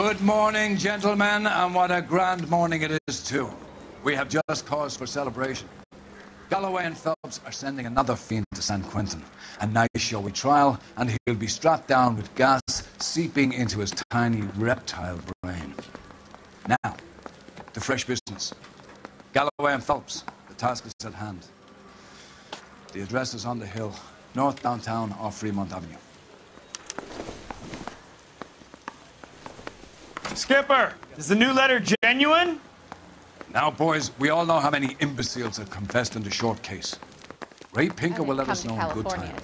Good morning, gentlemen, and what a grand morning it is, too. We have just cause for celebration. Galloway and Phelps are sending another fiend to San Quentin. A nice showy trial, and he'll be strapped down with gas seeping into his tiny reptile brain. Now, to fresh business. Galloway and Phelps, the task is at hand. The address is on the hill, north downtown off Fremont Avenue. Skipper, is the new letter genuine? Now, boys, we all know how many imbeciles have confessed in the short case. Ray Pinker will let us know in good time.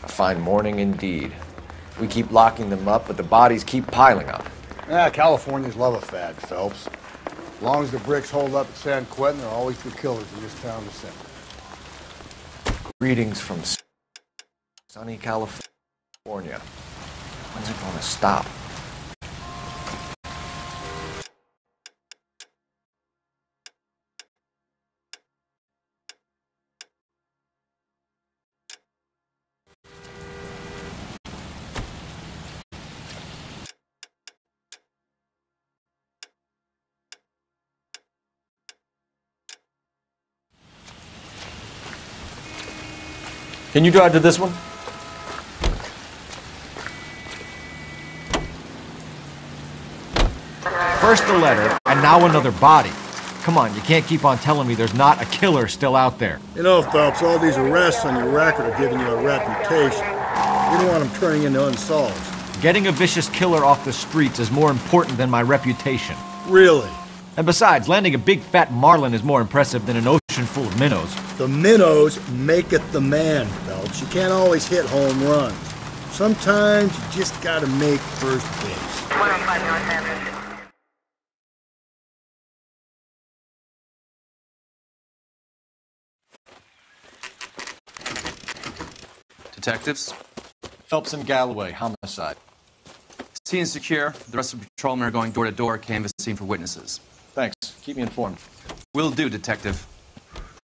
A fine morning indeed. We keep locking them up, but the bodies keep piling up. Yeah, Californians love a fad, Phelps. As long as the bricks hold up at San Quentin, there will always be killers in this town to send. Greetings from sunny California. When's it going to stop? Can you drive to this one? First the letter, and now another body. Come on, you can't keep on telling me there's not a killer still out there. You know, Phelps, all these arrests on your record are giving you a reputation. You don't want them turning into unsolved. Getting a vicious killer off the streets is more important than my reputation. Really? And besides, landing a big fat marlin is more impressive than an ocean full of minnows. The minnows maketh the man, Phelps. You can't always hit home runs. Sometimes you just gotta make first base. 105 North Avenue. Detectives? Phelps and Galloway, homicide. Scene is secure. The rest of the patrolmen are going door to door, canvassing for witnesses. Thanks. Keep me informed. Will do, Detective.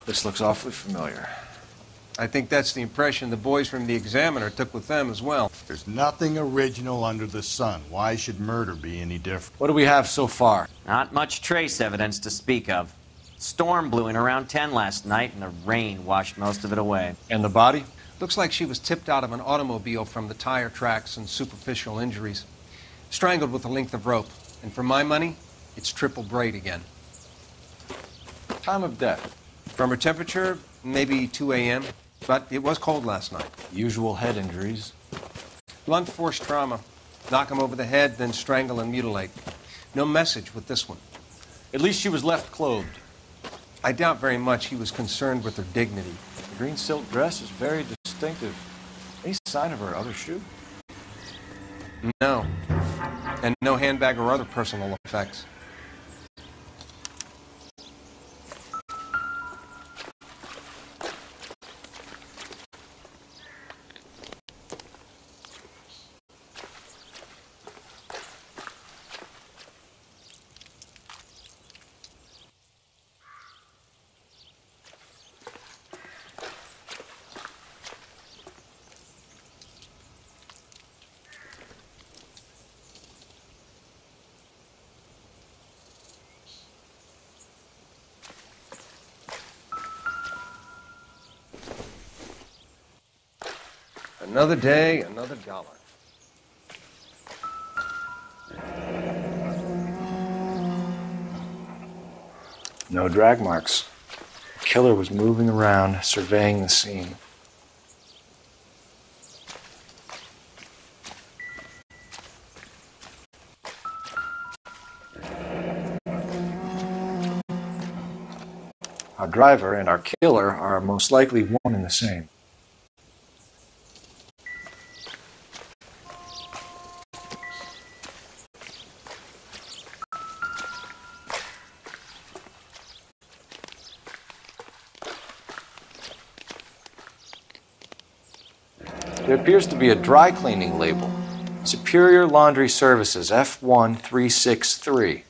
This looks awfully familiar. I think that's the impression the boys from the Examiner took with them as well. There's nothing original under the sun. Why should murder be any different? What do we have so far? Not much trace evidence to speak of. Storm blew in around 10 last night, and the rain washed most of it away. And the body? Looks like she was tipped out of an automobile from the tire tracks and superficial injuries. Strangled with a length of rope. And for my money, it's triple braid again. Time of death? From her temperature, maybe 2 a.m., but it was cold last night. Usual head injuries. Blunt force trauma. Knock him over the head, then strangle and mutilate. No message with this one. At least she was left clothed. I doubt very much he was concerned with her dignity. The green silk dress is very distinctive. Any sign of her other shoe? No. And no handbag or other personal effects. Another day, another dollar. No drag marks. The killer was moving around, surveying the scene. Our driver and our killer are most likely one and the same. There appears to be a dry cleaning label. Superior Laundry Services, F1363.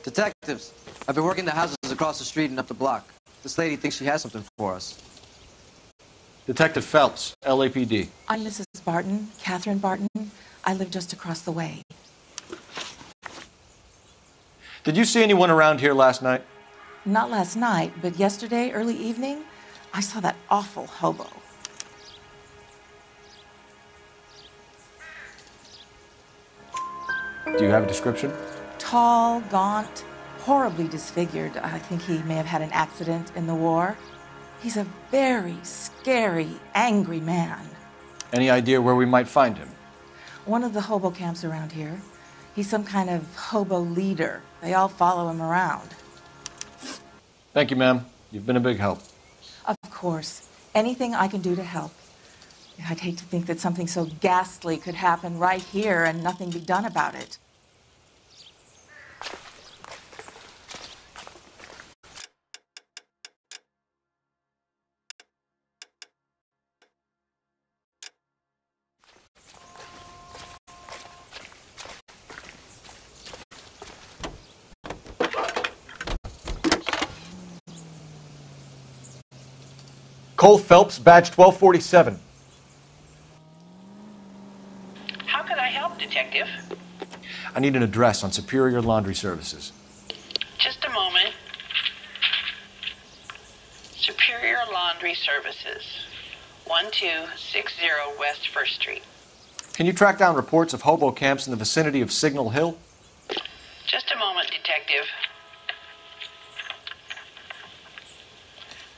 Detectives, I've been working the houses across the street and up the block. This lady thinks she has something for us. Detective Phelps, LAPD. I'm Mrs. Barton, Catherine Barton. I live just across the way. Did you see anyone around here last night? Not last night, but yesterday, early evening, I saw that awful hobo. Do you have a description? Tall, gaunt, horribly disfigured. I think he may have had an accident in the war. He's a very scary, angry man. Any idea where we might find him? One of the hobo camps around here. He's some kind of hobo leader. They all follow him around. Thank you, ma'am. You've been a big help. Of course. Anything I can do to help. I'd hate to think that something so ghastly could happen right here and nothing be done about it. Cole Phelps, badge 1247. How can I help, Detective? I need an address on Superior Laundry Services. Just a moment. Superior Laundry Services, 1260 West 1st Street. Can you track down reports of hobo camps in the vicinity of Signal Hill? Just a moment, Detective.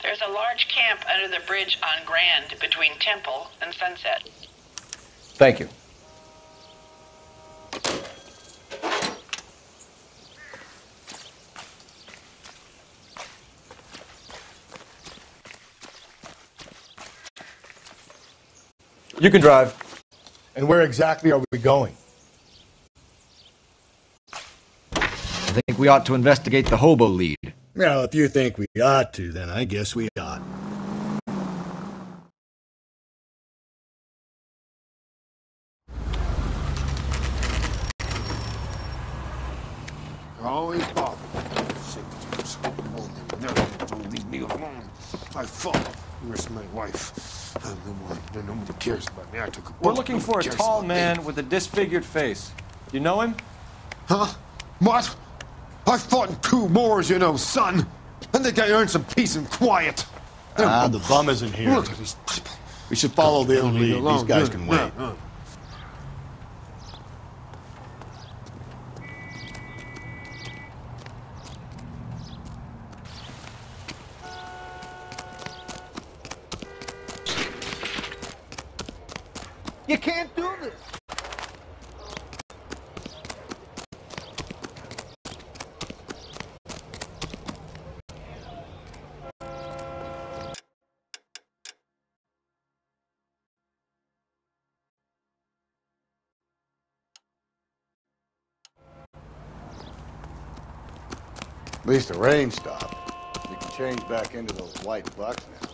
There's a large camp under the bridge on Grand between Temple and Sunset. Thank you. You can drive. And where exactly are we going? I think we ought to investigate the hobo lead. Well, if you think we ought to, then I guess we ought. Always bother. Never don't leave me alone. I fought. Where's my wife? Nobody cares about me. I took a We're looking for a tall man with a disfigured face. You know him? Huh? What? I fought in 2 wars, you know, son. I think I earned some peace and quiet. The bum isn't here. Look at these people. We should follow the lead. These guys can wait. You can't do this. At least the rain stopped. We can change back into those white bucks now.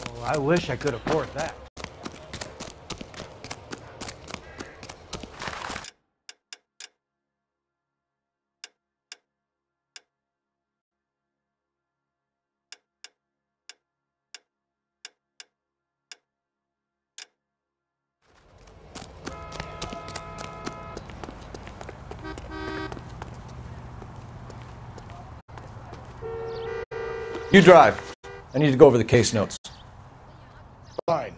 Oh, I wish I could afford that. You drive. I need to go over the case notes. Fine.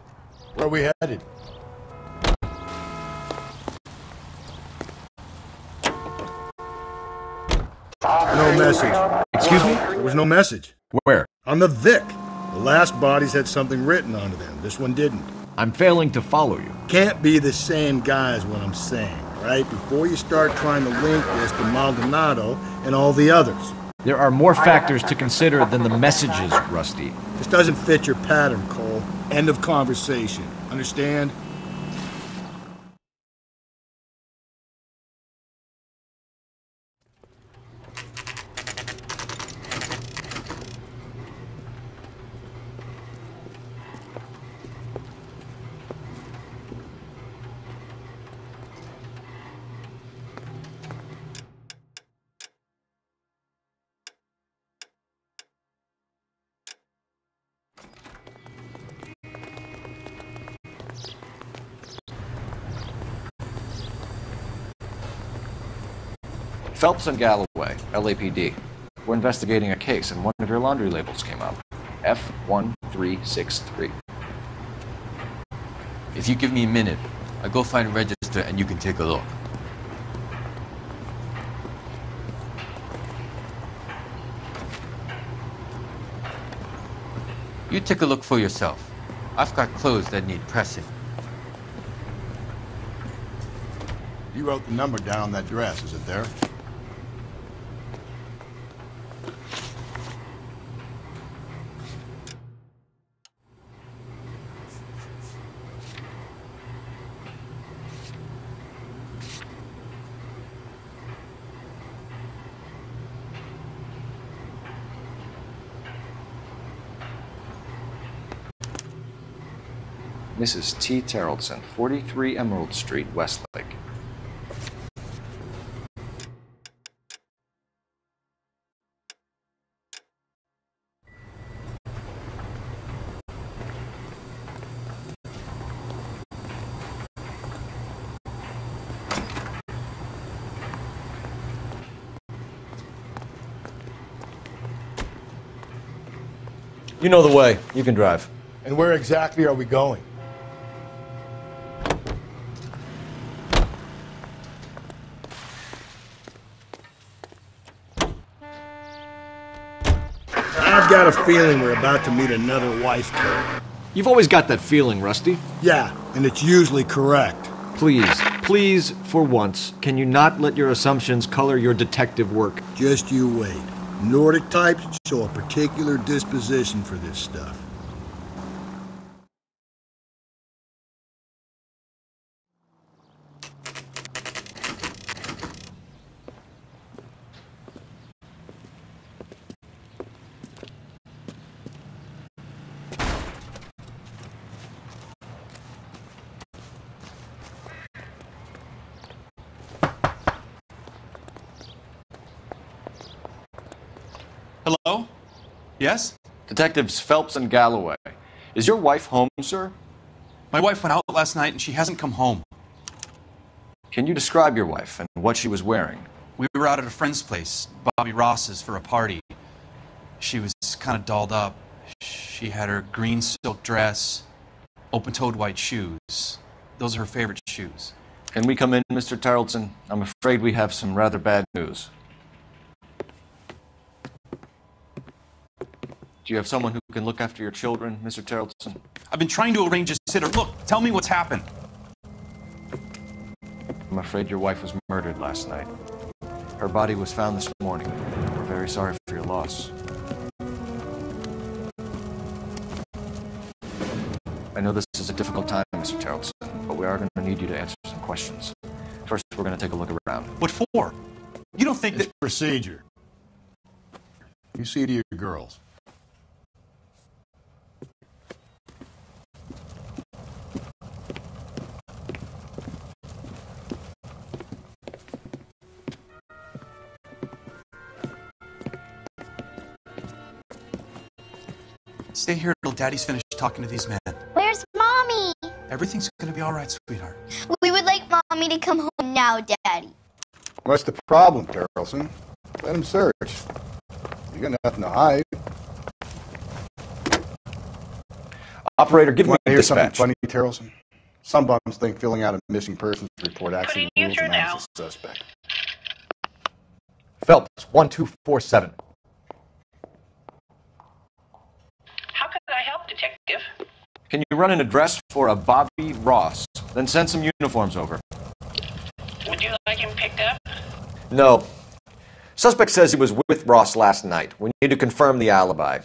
Where are we headed? No message. Excuse me? There was no message. Where? On the Vic. The last bodies had something written onto them. This one didn't. I'm failing to follow you. Can't be the same guy is what I'm saying, right? Before you start trying to link this to Maldonado and all the others. There are more factors to consider than the messages, Rusty. This doesn't fit your pattern, Cole. End of conversation. Understand? Phelps and Galloway, LAPD. We're investigating a case, and one of your laundry labels came up. F1363. If you give me a minute, I'll go find a register and you can take a look. You take a look for yourself. I've got clothes that need pressing. You wrote the number down on that dress, is it there? Mrs. T. Terrellson, 43 Emerald Street, Westlake. You know the way. You can drive. And where exactly are we going? I've got a feeling we're about to meet another wife killer. You've always got that feeling, Rusty. Yeah, and it's usually correct. Please, for once, can you not let your assumptions color your detective work? Just you wait. Nordic types show a particular disposition for this stuff. Hello? Yes? Detectives Phelps and Galloway. Is your wife home, sir? My wife went out last night and she hasn't come home. Can you describe your wife and what she was wearing? We were out at a friend's place, Bobby Ross's, for a party. She was kind of dolled up. She had her green silk dress, open-toed white shoes. Those are her favorite shoes. Can we come in, Mr. Tarleton? I'm afraid we have some rather bad news. Do you have someone who can look after your children, Mr. Tarleton? I've been trying to arrange a sitter. Look, tell me what's happened. I'm afraid your wife was murdered last night. Her body was found this morning. We're very sorry for your loss. I know this is a difficult time, Mr. Tarleton, but we are going to need you to answer some questions. First, we're going to take a look around. What for? You don't think It's procedure. You see to your girls. Stay here till Daddy's finished talking to these men. Where's Mommy? Everything's gonna be all right, sweetheart. We would like Mommy to come home now, Daddy. What's the problem, Tarleton? Let him search. You got nothing to hide. Operator, give me Want a to hear something dispatch. funny, Tarleton? Some bums think filling out a missing persons report actually rules them out as a suspect. Phelps, 1247. How could I help, Detective? Can you run an address for a Bobby Ross? Then send some uniforms over. Would you like him picked up? No. Suspect says he was with Ross last night. We need to confirm the alibi.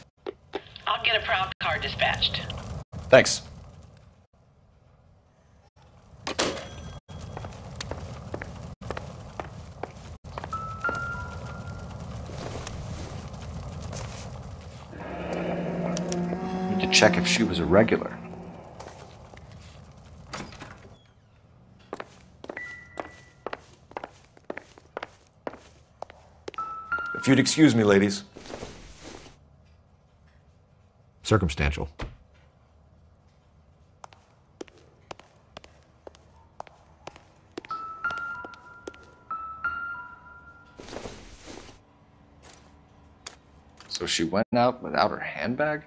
I'll get a prowl car dispatched. Thanks. Need to check if she was a regular. If you'd excuse me, ladies. Circumstantial. So she went out without her handbag?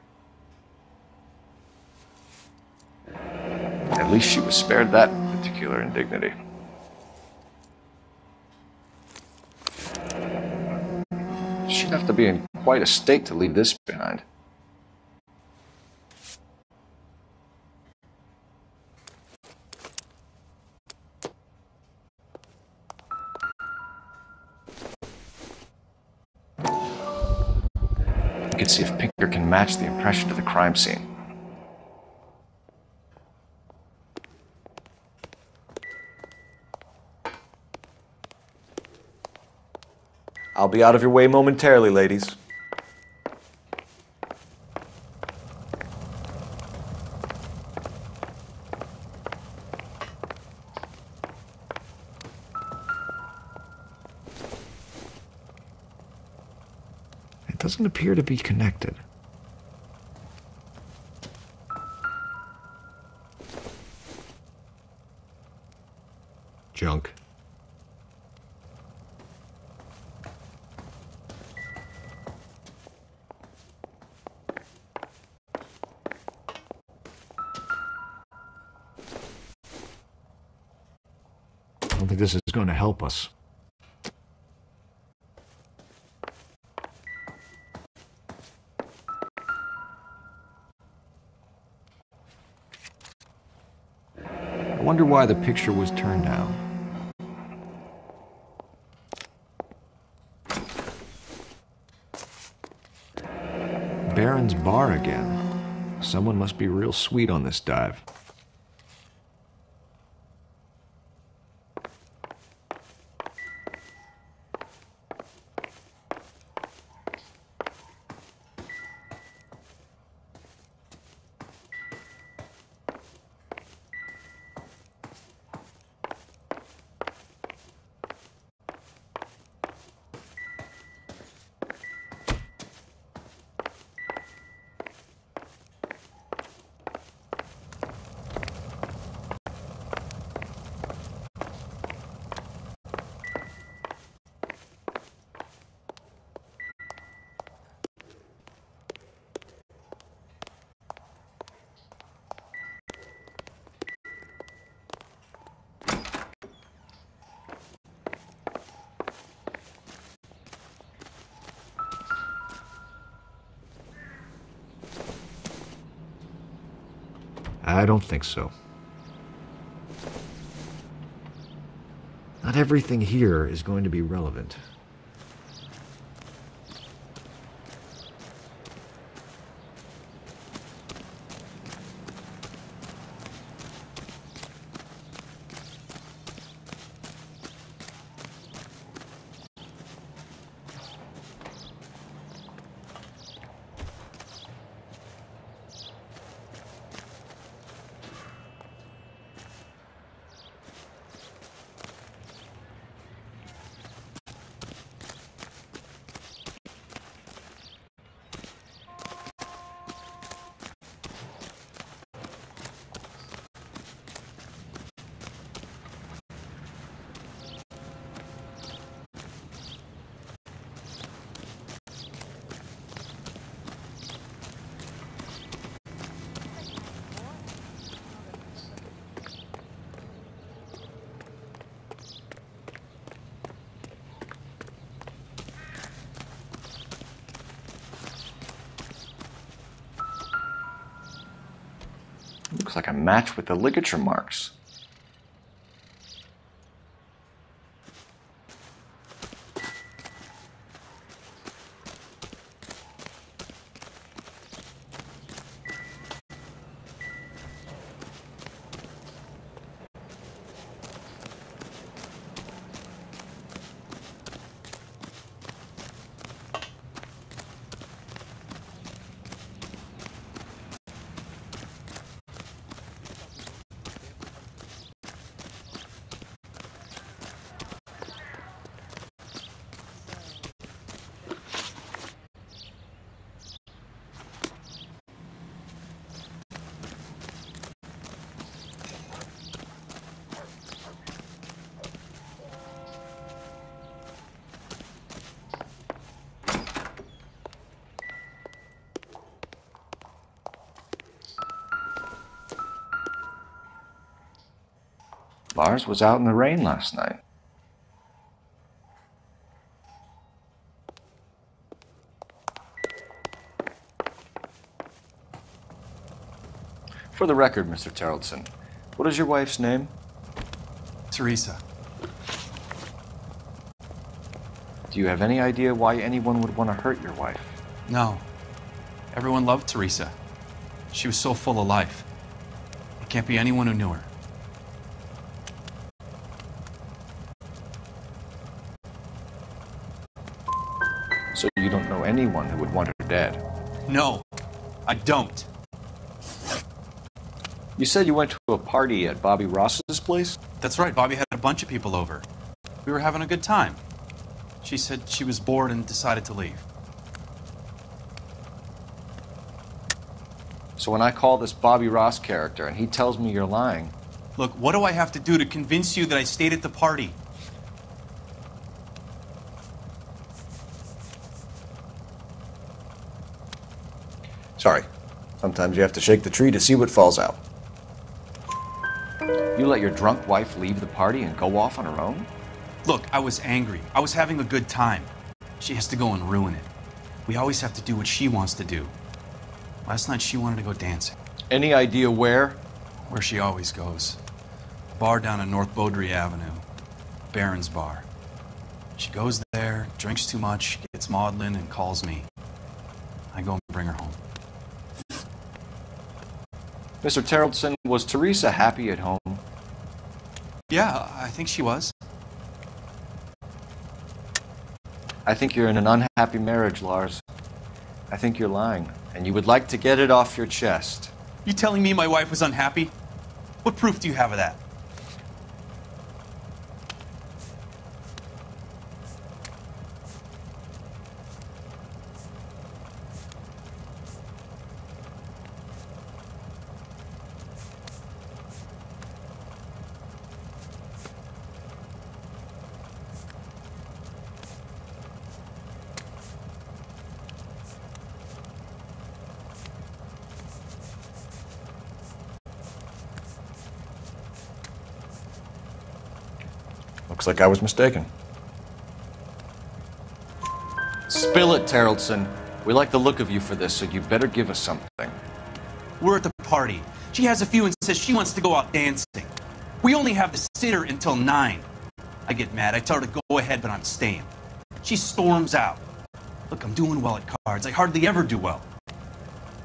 At least she was spared that particular indignity. She'd have to be in quite a state to leave this behind. We could see if Pinker can match the impression to the crime scene. I'll be out of your way momentarily, ladies. It doesn't appear to be connected. Junk. I don't think this is going to help us. I wonder why the picture was turned down. Baron's bar again. Someone must be real sweet on this dive. I don't think so. Not everything here is going to be relevant. Looks like a match with the ligature marks. Lars was out in the rain last night. For the record, Mr. Terrellson, what is your wife's name? Teresa. Do you have any idea why anyone would want to hurt your wife? No. Everyone loved Teresa. She was so full of life. It can't be anyone who knew her. So you don't know anyone who would want her dead? No, I don't. You said you went to a party at Bobby Ross's place? That's right. Bobby had a bunch of people over. We were having a good time. She said she was bored and decided to leave. So when I call this Bobby Ross character and he tells me you're lying... Look, what do I have to do to convince you that I stayed at the party? Sorry. Sometimes you have to shake the tree to see what falls out. You let your drunk wife leave the party and go off on her own? Look, I was angry. I was having a good time. She has to go and ruin it. We always have to do what she wants to do. Last night she wanted to go dancing. Any idea where? Where she always goes. A bar down on North Beaudry Avenue. Baron's Bar. She goes there, drinks too much, gets maudlin, and calls me. I go and bring her home. Mr. Terrellson, was Teresa happy at home? Yeah, I think she was. I think you're in an unhappy marriage, Lars. I think you're lying, and you would like to get it off your chest. You telling me my wife was unhappy? What proof do you have of that? Looks like I was mistaken. Spill it, Terrellson. We like the look of you for this, so you better give us something. We're at the party. She has a few and says she wants to go out dancing. We only have the sitter until 9. I get mad. I tell her to go ahead, but I'm staying. She storms out. Look, I'm doing well at cards. I hardly ever do well.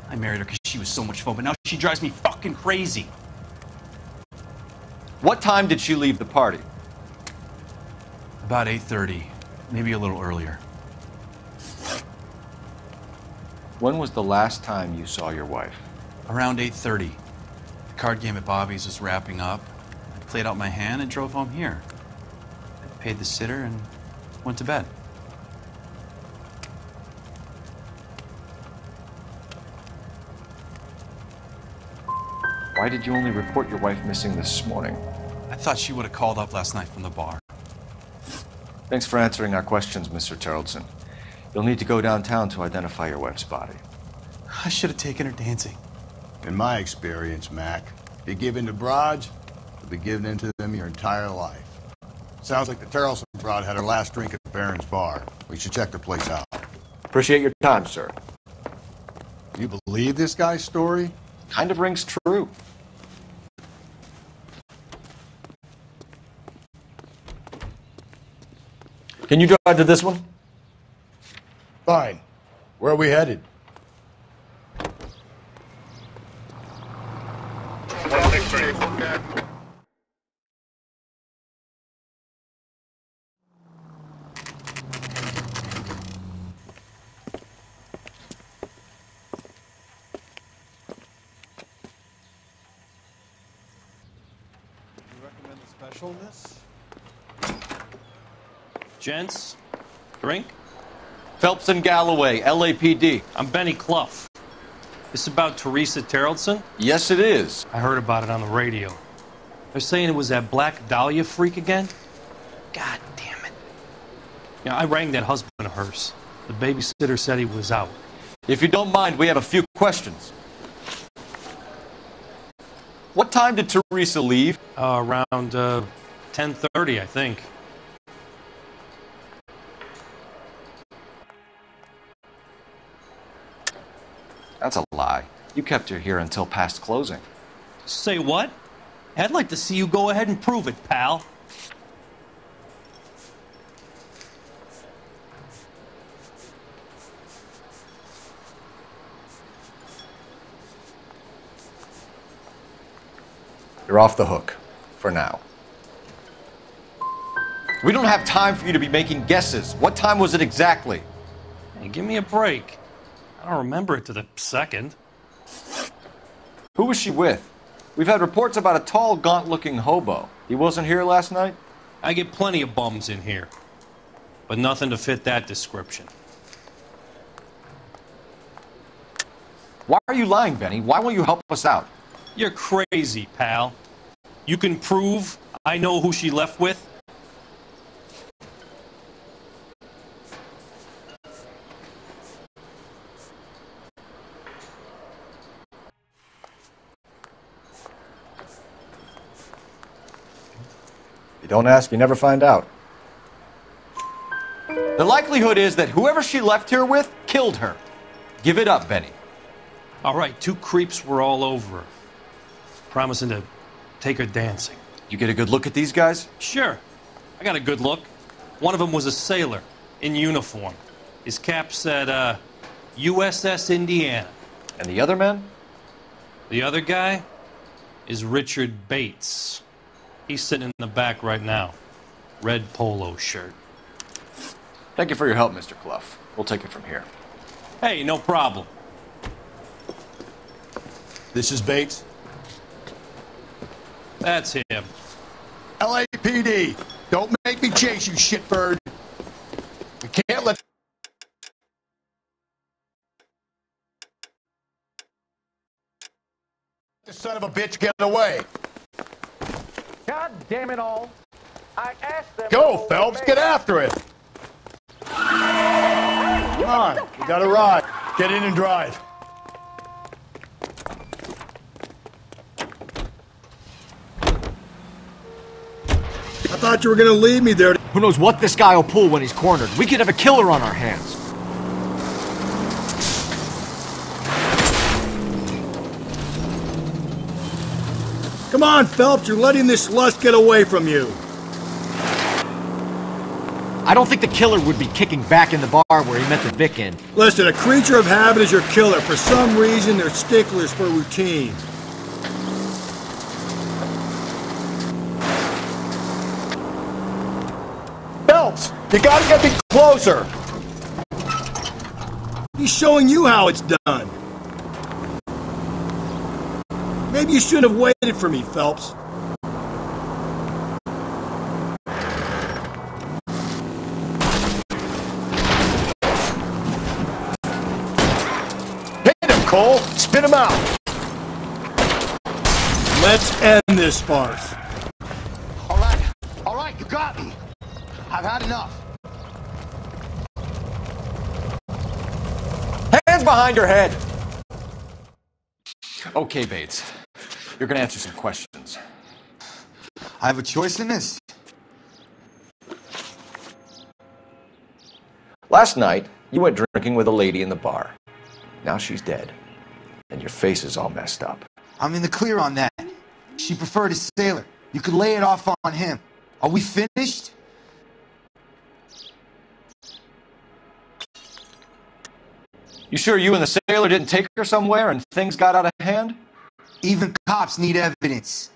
I married her because she was so much fun, but now she drives me fucking crazy. What time did she leave the party? About 8:30, maybe a little earlier. When was the last time you saw your wife? Around 8:30. The card game at Bobby's was wrapping up. I played out my hand and drove home here. I paid the sitter and went to bed. Why did you only report your wife missing this morning? I thought she would have called up last night from the bar. Thanks for answering our questions, Mr. Terrellson. You'll need to go downtown to identify your wife's body. I should have taken her dancing. In my experience, Mac, you give in to broads, you'll be giving in to them your entire life. Sounds like the Terrellson broad had her last drink at Baron's Bar. We should check their place out. Appreciate your time, sir. You believe this guy's story? Kind of rings true. Can you drive to this one? Fine. Where are we headed? Gents, drink? Phelps and Galloway, LAPD. I'm Benny Clough. This about Teresa Terrellson? Yes, it is. I heard about it on the radio. They're saying it was that Black Dahlia freak again? God damn it. Yeah, I rang that husband of hers. The babysitter said he was out. If you don't mind, we have a few questions. What time did Teresa leave? Around 10:30, I think. That's a lie. You kept her here until past closing. Say what? I'd like to see you go ahead and prove it, pal. You're off the hook. For now. We don't have time for you to be making guesses. What time was it exactly? Hey, give me a break. I don't remember it to the second. Who was she with? We've had reports about a tall, gaunt-looking hobo. He wasn't here last night? I get plenty of bums in here, but nothing to fit that description. Why are you lying, Benny? Why won't you help us out? You're crazy, pal. You can prove I know who she left with? You don't ask, you never find out. The likelihood is that whoever she left here with killed her. Give it up, Benny. All right, 2 creeps were all over her, promising to take her dancing. You get a good look at these guys? Sure. I got a good look. One of them was a sailor in uniform. His cap said, USS Indiana. And the other man? The other guy is Richard Bates. He's sitting in the back right now. Red polo shirt. Thank you for your help, Mr. Clough. We'll take it from here. Hey, no problem. This is Bates. That's him. LAPD, don't make me chase you, shitbird. We can't let this son of a bitch get away. God damn it all. I asked them. Go, Phelps, get after it. Come on, we got a ride. Get in and drive. I thought you were gonna leave me there. Who knows what this guy will pull when he's cornered? We could have a killer on our hands. Come on, Phelps, you're letting this lust get away from you. I don't think the killer would be kicking back in the bar where he met the Vic in. Listen, a creature of habit is your killer. For some reason, they're sticklers for routine. Phelps, you gotta get me closer. He's showing you how it's done. Maybe you should have waited for me, Phelps. Hit him, Cole. Spin him out. Let's end this farce. All right, you got me. I've had enough. Hands behind your head! Okay, Bates. You're gonna answer some questions. I have a choice in this. Last night, you went drinking with a lady in the bar. Now she's dead. And your face is all messed up. I'm in the clear on that. She preferred a sailor. You could lay it off on him. Are we finished? You sure you and the sailor didn't take her somewhere and things got out of hand? Even cops need evidence.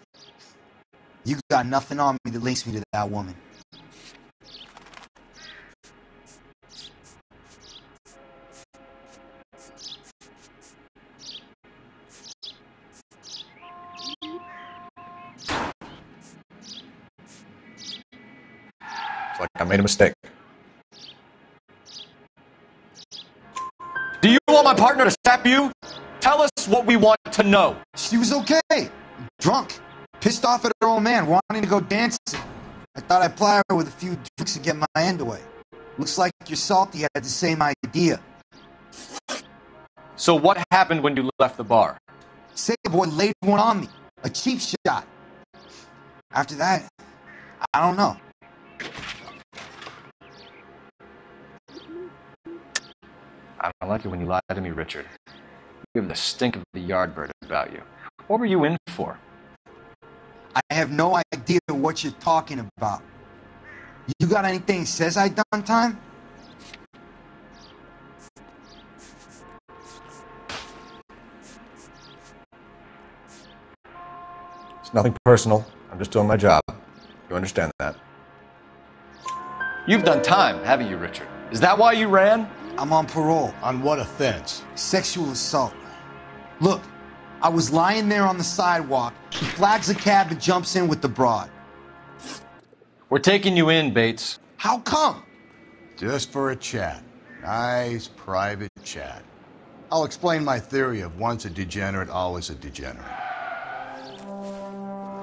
You got nothing on me that links me to that woman. It's like I made a mistake. Do you want my partner to stab you? Tell us what we want to know. She was okay. Drunk. Pissed off at her old man, wanting to go dancing. I thought I'd ply her with a few drinks and get my end away. Looks like your salty had the same idea. So what happened when you left the bar? Say boy laid one on me. A cheap shot. After that, I don't know. I don't like it when you lie to me, Richard. You have the stink of the Yardbird about you. What were you in for? I have no idea what you're talking about. You got anything that says I done time? It's nothing personal. I'm just doing my job. You understand that? You've done time, haven't you, Richard? Is that why you ran? I'm on parole. On what offense? Sexual assault. Look, I was lying there on the sidewalk. He flags a cab and jumps in with the broad. We're taking you in, Bates. How come? Just for a chat. Nice, private chat. I'll explain my theory of once a degenerate, always a degenerate.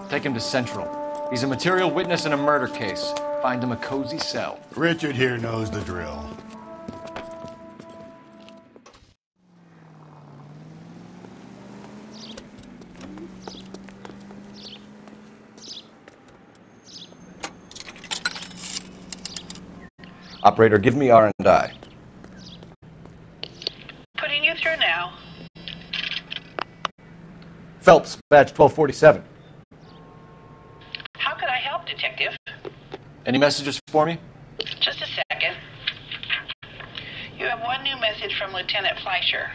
Take him to Central. He's a material witness in a murder case. Find him a cozy cell. Richard here knows the drill. Operator, give me R&I. Putting you through now. Phelps, badge 1247. How could I help, Detective? Any messages for me? Just a second. You have one new message from Lieutenant Fleischer.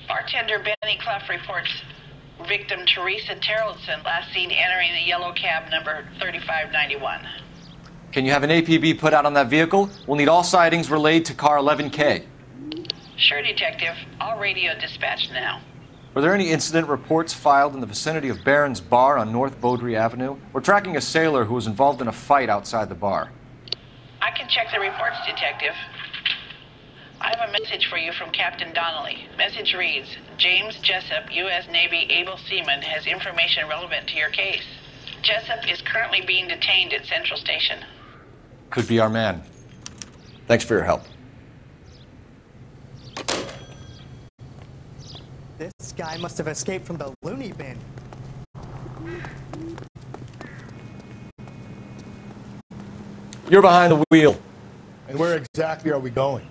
Bartender Benny Clough reports victim Teresa Terrellson last seen entering the yellow cab number 3591. Can you have an APB put out on that vehicle? We'll need all sightings relayed to car 11K. Sure, Detective. I'll radio dispatch now. Were there any incident reports filed in the vicinity of Barron's Bar on North Beaudry Avenue? We're tracking a sailor who was involved in a fight outside the bar. I can check the reports, Detective. I have a message for you from Captain Donnelly. Message reads, James Jessup, U.S. Navy able seaman, has information relevant to your case. Jessup is currently being detained at Central Station. Could be our man. Thanks for your help. This guy must have escaped from the loony bin. You're behind the wheel. And where exactly are we going?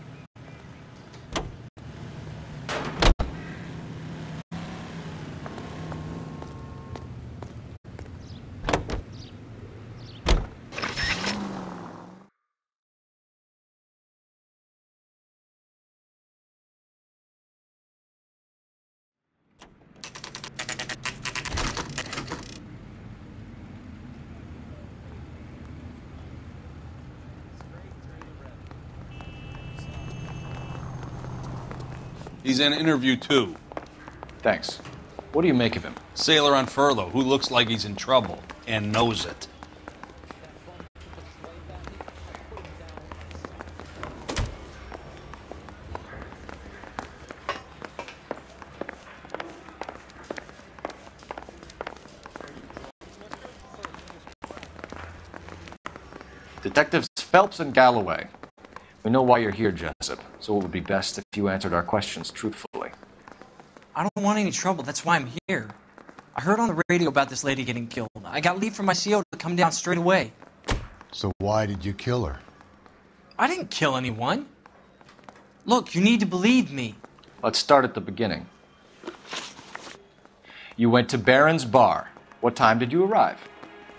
He's in interview 2. Thanks. What do you make of him? Sailor on furlough who looks like he's in trouble and knows it. Detectives Phelps and Galloway. We know why you're here, Jessup, so it would be best if you answered our questions truthfully. I don't want any trouble. That's why I'm here. I heard on the radio about this lady getting killed. I got leave from my CO to come down straight away. So why did you kill her? I didn't kill anyone. Look, you need to believe me. Let's start at the beginning. You went to Barron's Bar. What time did you arrive?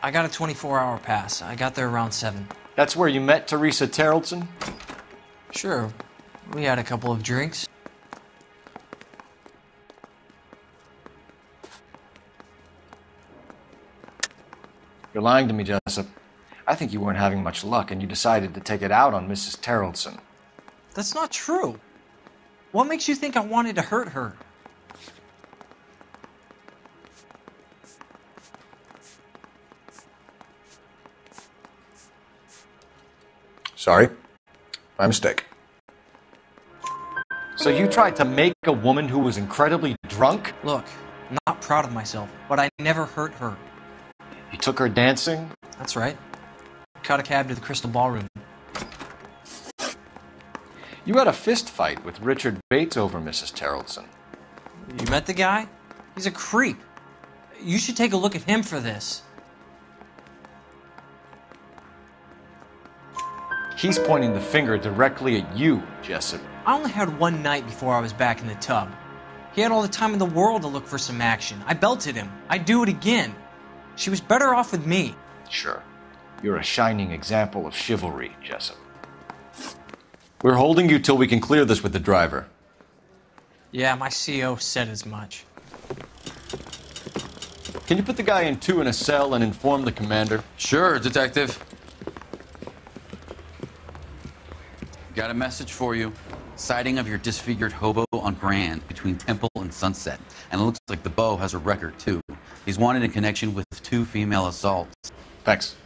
I got a 24-hour pass. I got there around 7. That's where you met Teresa Terrellson? Sure. We had a couple of drinks. You're lying to me, Jessup. I think you weren't having much luck and you decided to take it out on Mrs. Terrellson. That's not true. What makes you think I wanted to hurt her? Sorry. My mistake. So you tried to make a woman who was incredibly drunk? Look, I'm not proud of myself, but I never hurt her. You took her dancing? That's right. Caught a cab to the Crystal Ballroom. You had a fist fight with Richard Bates over Mrs. Terrellson. You met the guy? He's a creep. You should take a look at him for this. He's pointing the finger directly at you, Jessup. I only had one night before I was back in the tub. He had all the time in the world to look for some action. I belted him. I'd do it again. She was better off with me. Sure. You're a shining example of chivalry, Jessup. We're holding you till we can clear this with the driver. Yeah, my CO said as much. Can you put the guy in two in a cell and inform the commander? Sure, Detective. Got a message for you. Sighting of your disfigured hobo on Grand between Temple and Sunset. And it looks like the Beau has a record, too. He's wanted in connection with 2 female assaults. Thanks.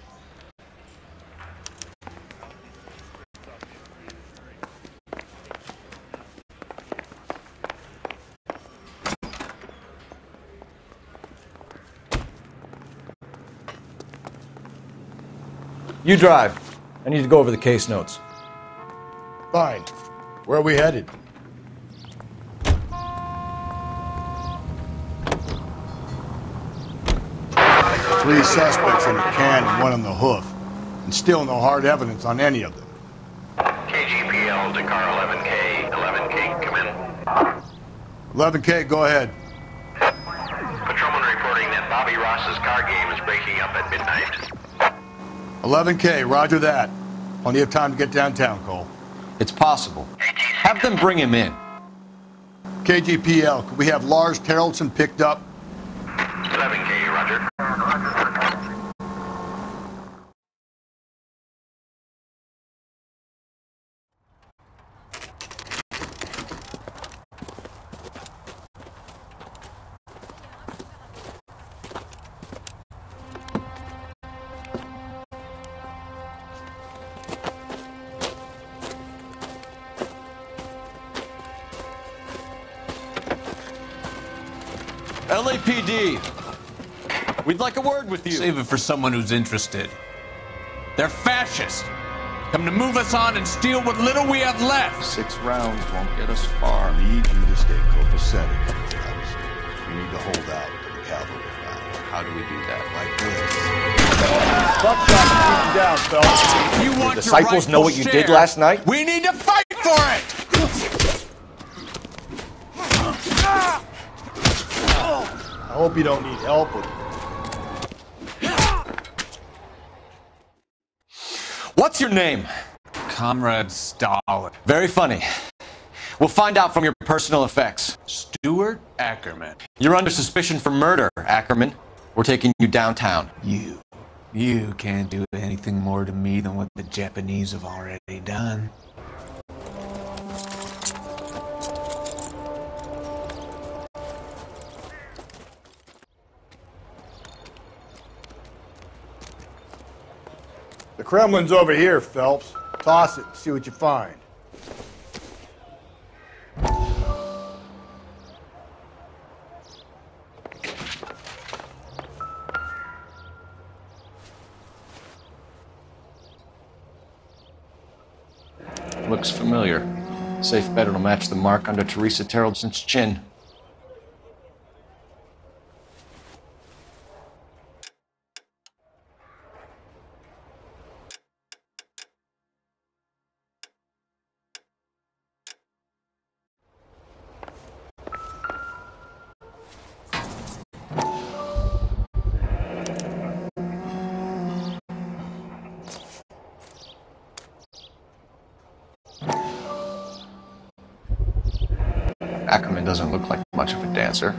You drive. I need to go over the case notes. Fine. Where are we headed? Three suspects in the can and one on the hoof. And still no hard evidence on any of them. KGPL to car 11K. 11K, come in. 11K, go ahead. Patrolman reporting that Bobby Ross's car game is breaking up at midnight. 11K, roger that. Plenty of time to get downtown, Cole. It's possible. Have them bring him in. KGPL, could we have Lars Terrelson picked up? 11K, roger. LAPD, we'd like a word with you. Save it for someone who's interested. They're fascists. Come to move us on and steal what little we have left. 6 rounds won't get us far. I need you to stay copacetic, Phelps. You need to hold out until the cavalry arrive. How do we do that? Like this. Buckshot, keep him down, Phelps. You want the disciples know what you did last night? We need to fight for it! I hope you don't need help with it. What's your name? Comrade Stalin. Very funny. We'll find out from your personal effects. Stuart Ackerman. You're under suspicion for murder, Ackerman. We're taking you downtown. You can't do anything more to me than what the Japanese have already done. The Kremlin's over here, Phelps. Toss it and see what you find. Looks familiar. Safe bet it'll match the mark under Teresa Terrelson's chin. Ackerman doesn't look like much of a dancer.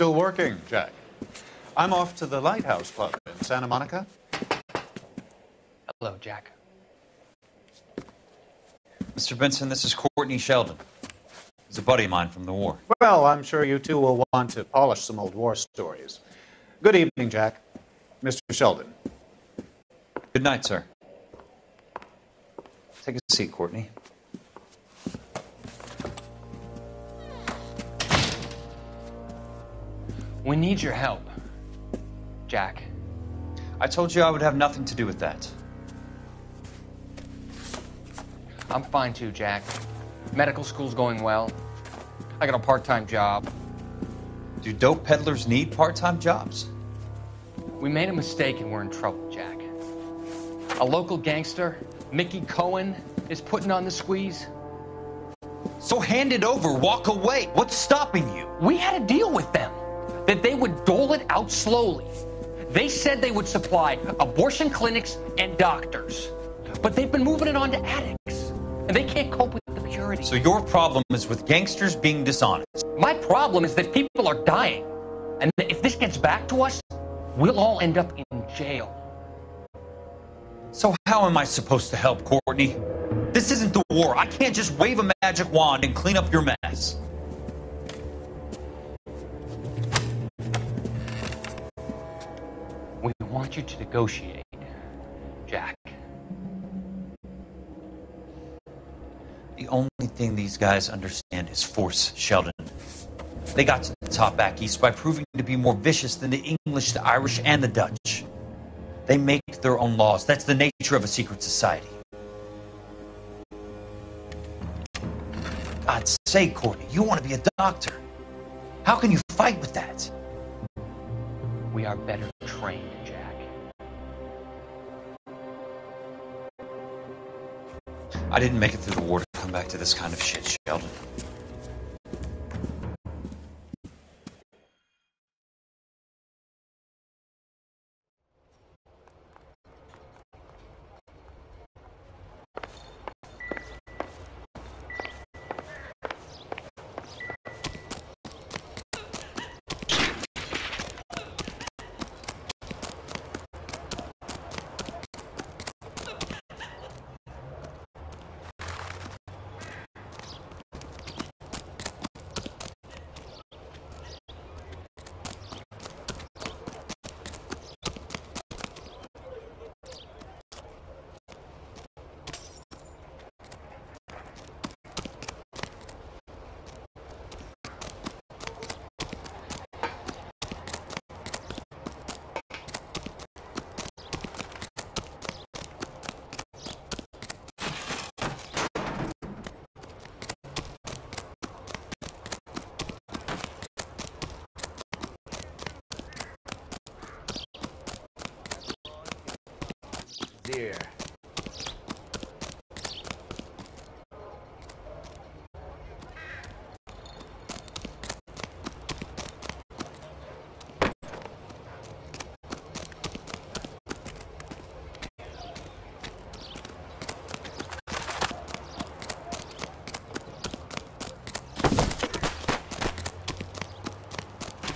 still working, Jack. I'm off to the Lighthouse Club in Santa Monica. Hello, Jack. Mr. Benson, this is Courtney Sheldon. He's a buddy of mine from the war. Well, I'm sure you two will want to polish some old war stories. Good evening, Jack. Mr. Sheldon. Good night, sir. Take a seat, Courtney. We need your help, Jack. I told you I would have nothing to do with that. I'm fine too, Jack. Medical school's going well. I got a part-time job. Do dope peddlers need part-time jobs? We made a mistake and we're in trouble, Jack. A local gangster, Mickey Cohen, is putting on the squeeze. So hand it over, walk away. What's stopping you? We had a deal with them that they would dole it out slowly. They said they would supply abortion clinics and doctors, but they've been moving it on to addicts, and they can't cope with the purity. So your problem is with gangsters being dishonest? My problem is that people are dying, and if this gets back to us, we'll all end up in jail. So how am I supposed to help, Courtney? This isn't the war. I can't just wave a magic wand and clean up your mess. We want you to negotiate, Jack. The only thing these guys understand is force, Sheldon. They got to the top back east by proving to be more vicious than the English, the Irish, and the Dutch. They make their own laws. That's the nature of a secret society. God's sake, Courtney, you want to be a doctor. How can you fight with that? We are better trained, Jack. I didn't make it through the war to come back to this kind of shit, Sheldon. Dear.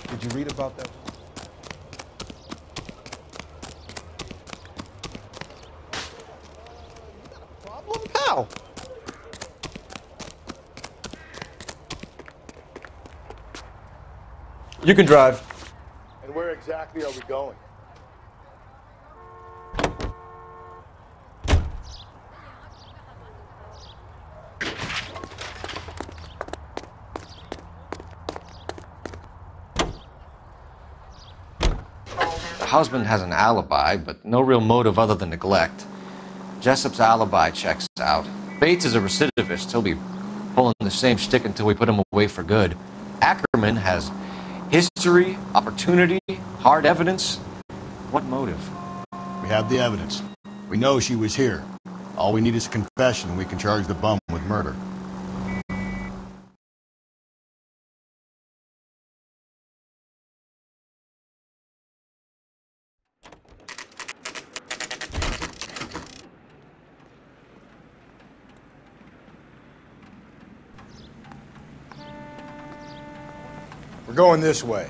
Did you read about that? How? You can drive. And where exactly are we going? The husband has an alibi, but no real motive other than neglect. Jessup's alibi checks out. Bates is a recidivist. He'll be pulling the same stick until we put him away for good. Ackerman has history, opportunity, hard evidence. What motive? We have the evidence. We know she was here. All we need is a confession, and we can charge the bum with murder. We're going this way.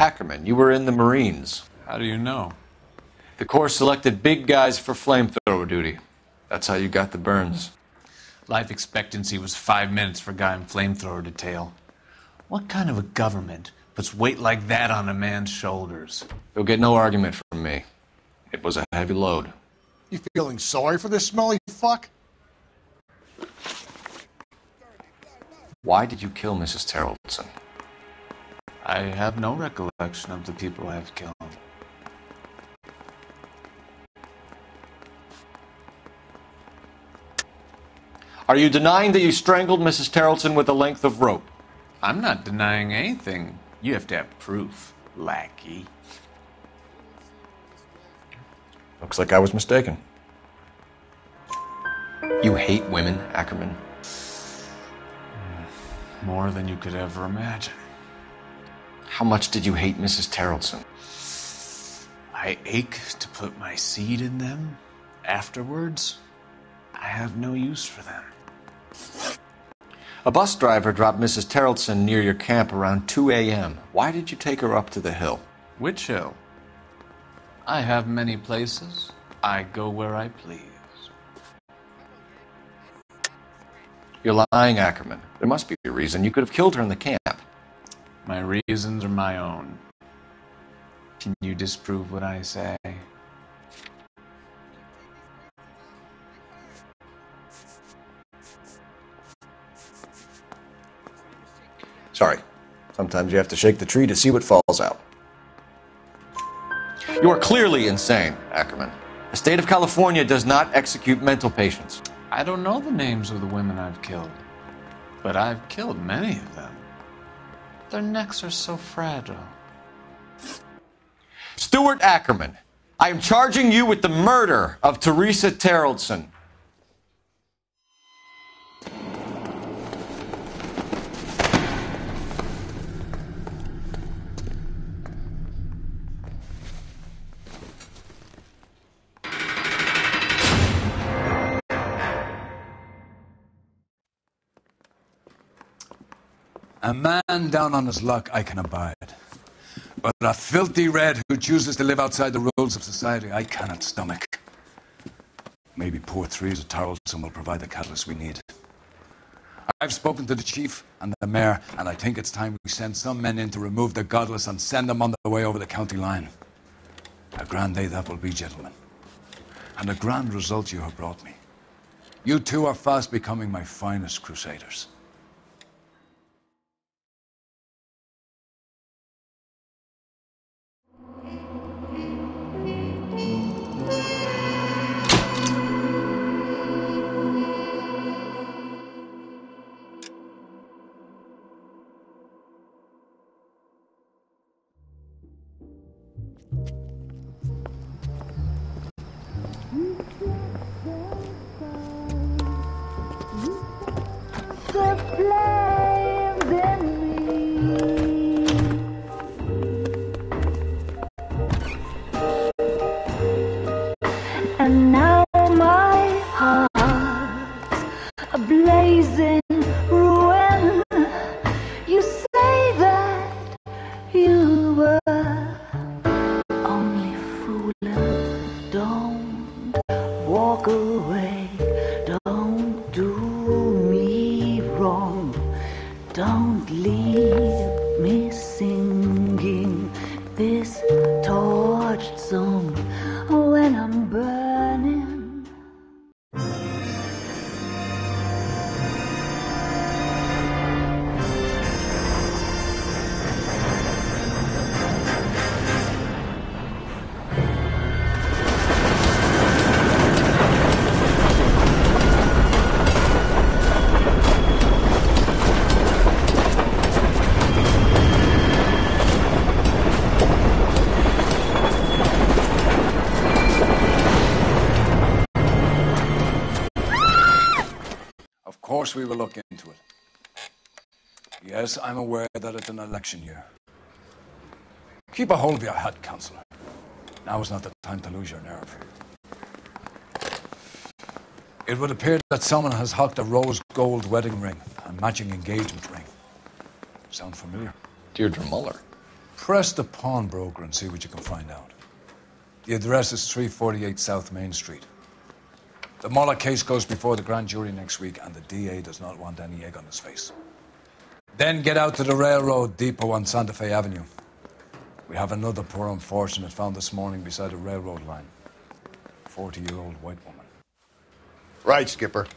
Ackerman, you were in the Marines. How do you know? The Corps selected big guys for flamethrower duty. That's how you got the burns. Life expectancy was 5 minutes for a guy in flamethrower detail. What kind of a government puts weight like that on a man's shoulders? You'll get no argument from me. It was a heavy load. You feeling sorry for this smelly fuck? Why did you kill Mrs. Terrelson? I have no recollection of the people I have killed. Are you denying that you strangled Mrs. Terrelson with a length of rope? I'm not denying anything. You have to have proof, lackey. Looks like I was mistaken. You hate women, Ackerman? More than you could ever imagine. How much did you hate Mrs. Terrelson? I ache to put my seed in them. Afterwards, I have no use for them. A bus driver dropped Mrs. Terrelson near your camp around 2 a.m. Why did you take her up to the hill? Which hill? I have many places. I go where I please. You're lying, Ackerman. There must be a reason. You could have killed her in the camp. My reasons are my own. Can you disprove what I say? Sorry. Sometimes you have to shake the tree to see what falls out. You are clearly insane, Ackerman. The state of California does not execute mental patients. I don't know the names of the women I've killed, but I've killed many of them. Their necks are so fragile. Stuart Ackerman, I am charging you with the murder of Teresa Terrelson. A man down on his luck I can abide. But a filthy red who chooses to live outside the rules of society I cannot stomach. Maybe poor Teresa Terrelson will provide the catalyst we need. I've spoken to the chief and the mayor, and I think it's time we send some men in to remove the godless and send them on their way over the county line. A grand day that will be, gentlemen. And a grand result you have brought me. You two are fast becoming my finest crusaders. And now my heart's a blazing ruin. You say that you were only fooling. Don't walk away. Don't do me wrong. Don't leave me singing this torched song when I'm burning. Of course we will look into it. Yes, I'm aware that it's an election year. Keep a hold of your head, Councillor. Now is not the time to lose your nerve. It would appear that someone has hocked a rose gold wedding ring and matching engagement ring. Sound familiar? Deirdre Muller. Press the pawnbroker and see what you can find out. The address is 348 South Main Street. The Muller case goes before the grand jury next week, and the DA does not want any egg on his face. Then get out to the railroad depot on Santa Fe Avenue. We have another poor unfortunate found this morning beside a railroad line. 40-year-old white woman. Right, Skipper.